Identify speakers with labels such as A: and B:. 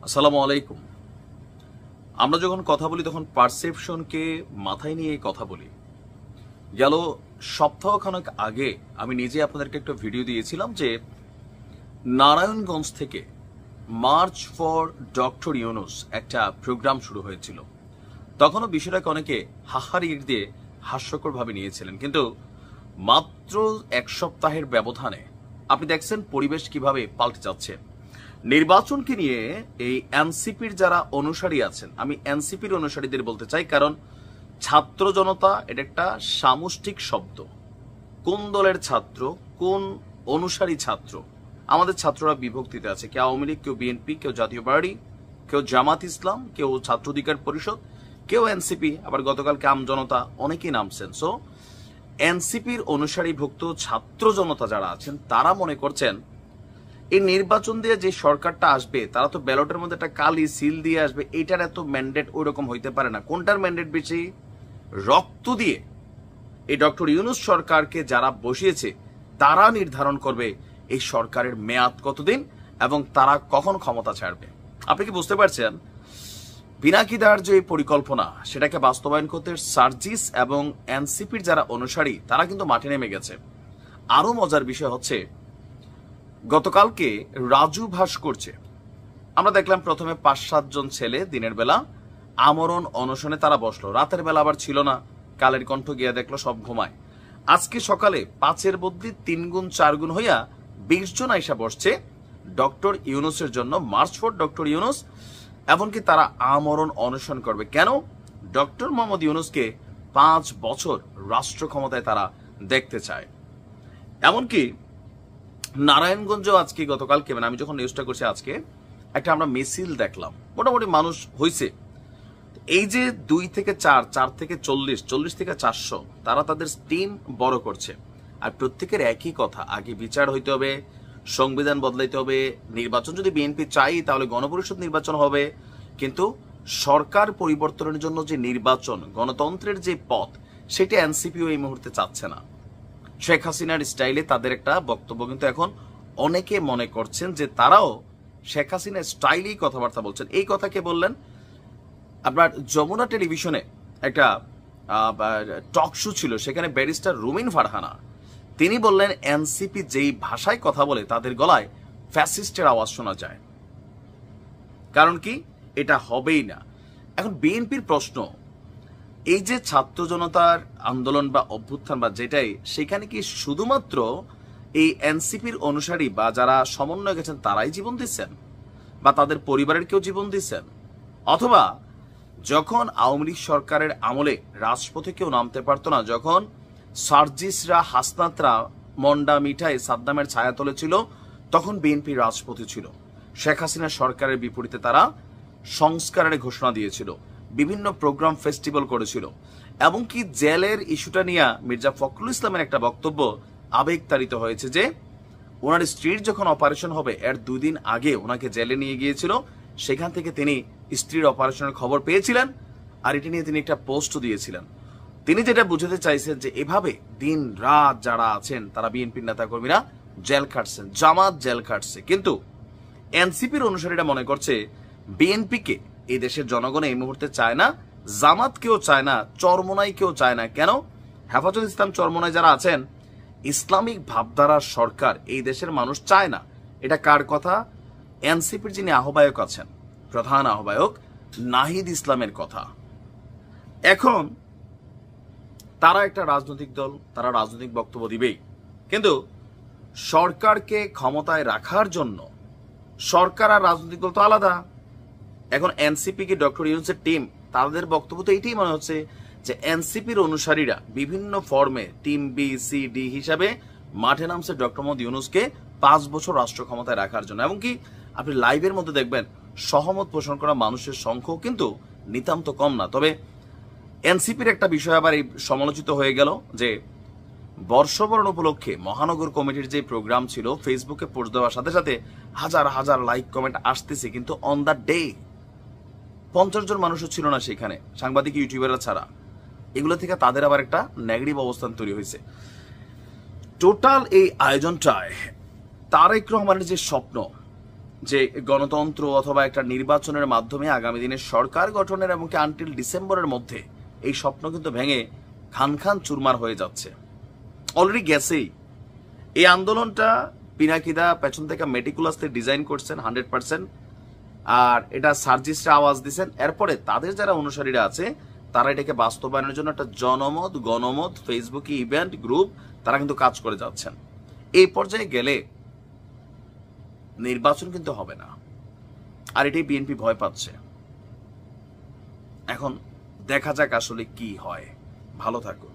A: আসসালামু আলাইকুম। আমরা যখন কথা বলি তখন পারসেপশনকে মাথায় নিয়ে কথা বলি। গেল সপ্তাহখানেক আগে আমি নিজে আপনাদেরকে একটা ভিডিও দিয়েছিলাম যে নারায়ণগঞ্জ থেকে মার্চ ফর ডক্টর ইউনুস একটা প্রোগ্রাম শুরু হয়েছিল। তখনও বিষয়টাকে অনেকে হাহার ইট দিয়ে হাস্যকরভাবে নিয়েছিলেন, কিন্তু মাত্র এক সপ্তাহের ব্যবধানে আপনি দেখছেন পরিবেশ কিভাবে পাল্টে যাচ্ছে। নির্বাচনকে নিয়ে এই এনসিপির যারা অনুসারী আছেন, আমি এনসিপির অনুসারীদের বলতে চাই, কারণ ছাত্র জনতা এটা একটা সামষ্টিক শব্দ। কোন দলের ছাত্র, কোন অনুসারী ছাত্র? আমাদের ছাত্ররা বিভক্তিতে আছে, কেউ আওয়ামী লীগ, কেউ বিএনপি, কেউ জাতীয় পার্টি, কেউ জামাত ইসলাম, কেউ ছাত্র অধিকার পরিষদ, কেউ এনসিপি, আবার গতকালকে আম জনতা অনেকেই নামছেন। সো এনসিপির অনুসারীভুক্ত ছাত্র জনতা যারা আছেন তারা মনে করছেন এই নির্বাচন দিয়ে যে সরকারটা আসবে তারা তো ব্যালটের মধ্যে একটা কালি সিল দিয়ে আসবে, এটার এত ম্যান্ডেট ওই রকম হইতে পারে না। কোনটার ম্যান্ডেট বেশি? রক্ত দিয়ে এই ডক্টর ইউনুস সরকারকে যারা বসিয়েছে তারা নির্ধারণ করবে এই সরকারের মেয়াদ কতদিন এবং তারা কখন ক্ষমতা ছাড়বে। আপনি কি বুঝতে পারছেন? পিনাকিদার যে পরিকল্পনা সেটাকে বাস্তবায়ন করতে সার্জিস এবং এনসিপির যারা অনুসারী তারা কিন্তু মাঠে নেমে গেছে। আরো মজার বিষয় হচ্ছে, গতকালকে রাজু ভাস্কর্যে আমরা দেখলাম প্রথমে 5-7 জন ছেলে দিনের বেলা আমরণ অনশনে তারা বসলো, রাতের বেলা আবার ছিল না, কালের কণ্ঠ গিয়ে দেখলো সব ঘুমায়। আজকে সকালে 5-এর বদলি 3 গুণ 4 গুণ হইয়া 20 জন আইসা বসছে ডক্টর ইউনুসের জন্য, মার্চ ফর ডক্টর ইউনুস। এমনকি তারা আমরণ অনশন করবে। কেন? ডক্টর মোহাম্মদ ইউনুসকে 5 বছর রাষ্ট্র ক্ষমতায় তারা দেখতে চায়। এমনকি নারায়ণগঞ্জেও আজকে গতকালকে, মানে আমি যখন নিউজটা করছি আজকে, একটা আমরা মিছিল দেখলাম, মোটামুটি মানুষ হয়েছে। এই যে 2 থেকে 4, 4 থেকে 40, 40 থেকে 400 তারা তাদের টিম বড় করছে। আর প্রত্যেকের একই কথা, আগে বিচার হইতে হবে, সংবিধান বদলাইতে হবে, নির্বাচন যদি বিএনপি চাই তাহলে গণপরিষদ নির্বাচন হবে, কিন্তু সরকার পরিবর্তনের জন্য যে নির্বাচন, গণতন্ত্রের যে পথ, সেটা এনসিপিও এই মুহূর্তে চাচ্ছে না। শেখ হাসিনার স্টাইলে তাদের একটা বক্তব্য, কিন্তু এখন অনেকে মনে করছেন যে তারাও শেখ হাসিনার স্টাইলেই কথাবার্তা বলছেন। এই কথা কে বললেন? আপনার যমুনা টেলিভিশনে একটা টক শো ছিল, সেখানে ব্যারিস্টার রুমিন ফারহানা তিনি বললেন এনসিপি যেই ভাষায় কথা বলে তাদের গলায় ফ্যাসিস্টের আওয়াজ শোনা যায়। কারণ কি? এটা হবেই না। এখন বিএনপির প্রশ্ন, এই যে ছাত্র জনতার আন্দোলন বা অভ্যুত্থান বা যেটাই, সেখানে কি শুধুমাত্র এই এনসিপির অনুসারী বা যারা সমন্বয় গেছেন তারাই জীবন দিচ্ছেন, বা তাদের পরিবারের কেউ জীবন দিচ্ছেন? অথবা যখন আওয়ামী লীগ সরকারের আমলে রাজপথে কেউ নামতে পারতো না, যখন সার্জিসরা, হাসনাতরা মন্ডা মিঠাই সাদ্দামের ছায়া তলে ছিল, তখন বিএনপি রাজপথে ছিল। শেখ হাসিনা সরকারের বিপরীতে তারা সংস্কারের ঘোষণা দিয়েছিল, বিভিন্ন প্রোগ্রাম ফেস্টিভ্যাল করেছিল। এমনকি জেলের ইস্যুটা নিয়ে মির্জা ফখরুল ইসলামের একটা বক্তব্য আবেগতাড়িত হয়েছে যে ওনার স্ত্রীর যখন অপারেশন হবে এর 2 দিন আগে ওনাকে জেলে নিয়ে গিয়েছিল, সেখান থেকে তিনি স্ত্রীর অপারেশনের খবর পেয়েছিলেন, আর এটি নিয়ে তিনি একটা পোস্ট দিয়েছিলেন। তিনি যেটা বুঝাতে চাইছেন যে এভাবে দিন রাত যারা আছেন তারা বিএনপির নেতাকর্মীরা জেল খাটছেন, জামাত জেল খাটছে। কিন্তু এনসিপির অনুসারীরা মনে করছে বিএনপিকে এই দেশের জনগণ এই মুহূর্তে চায় না, জামাত কেউ চায় না, চরমোনাই কেউ চায় না। কেন? হেফাজত ইসলাম চরমোনাই যারা আছেন, ইসলামিক ভাবধারার সরকার এই দেশের মানুষ চায় না। এটা কার কথা? এনসিপির যিনি আহ্বায়ক আছেন, প্রধান আহ্বায়ক নাহিদ ইসলামের কথা। এখন তারা একটা রাজনৈতিক দল, তারা রাজনৈতিক বক্তব্য দিবেই, কিন্তু সরকারকে ক্ষমতায় রাখার জন্য সরকার আর রাজনৈতিক দল তো আলাদা। এখন এনসিপি কি ডক্টর ইউনুসের টিম, তাদের বক্তব্য তো এইটাই মনে হচ্ছে যে এনসিপির অনুসারীরা বিভিন্ন ফর্মে টিম বি সি ডি হিসাবে মাঠে নামছে ডক্টর মোহাম্মদ ইউনুসকে 5 বছর রাষ্ট্র ক্ষমতায় রাখার জন্য। এমনকি আপনি লাইভের মধ্যে দেখবেন সহমত পোষণ করা মানুষের সংখ্যাও কিন্তু নিতান্ত কম না। তবে এনসিপির একটা বিষয় আবার এই সমালোচিত হয়ে গেল যে বর্ষবরণ উপলক্ষে মহানগর কমিটির যে প্রোগ্রাম ছিল, ফেসবুকে পোস্ট দেওয়ার সাথে সাথে হাজার হাজার লাইক কমেন্ট আসতেছে, কিন্তু অন দ্য ডে 50 জন মানুষও ছিল না সেখানে, সাংবাদিক ইউটিউবাররা ছাড়া। এগুলো থেকে তাদের আবার একটা নেগেটিভ অবস্থান তৈরি হয়েছে। টোটাল এই আয়োজনটায় তারেক রহমানের যে স্বপ্ন, যে গণতন্ত্র অথবা একটা নির্বাচনের মাধ্যমে আগামী দিনে সরকার গঠনের এবং আনটিল ডিসেম্বরের মধ্যে এই স্বপ্ন কিন্তু ভেঙে খান খান চুরমার হয়ে যাচ্ছে, অলরেডি গেছেই। এই আন্দোলনটা পিনাকিদা পেছন থেকে মেটিকুলাসলি ডিজাইন করছেন 100%, আর এটা সার্জিস্টরা আওয়াজ দিচ্ছেন। এরপরে তাদের যারা অনুসারীরা আছে তারা এটাকে বাস্তবায়নের জন্য একটা জনমত গণমত ফেসবুকে ইভেন্ট গ্রুপ তারা কিন্তু কাজ করে যাচ্ছেন। এই পর্যায়ে গেলে নির্বাচন কিন্তু হবে না, আর এটাই বিএনপি ভয় পাচ্ছে। এখন দেখা যাক আসলে কি হয়। ভালো থাকুন।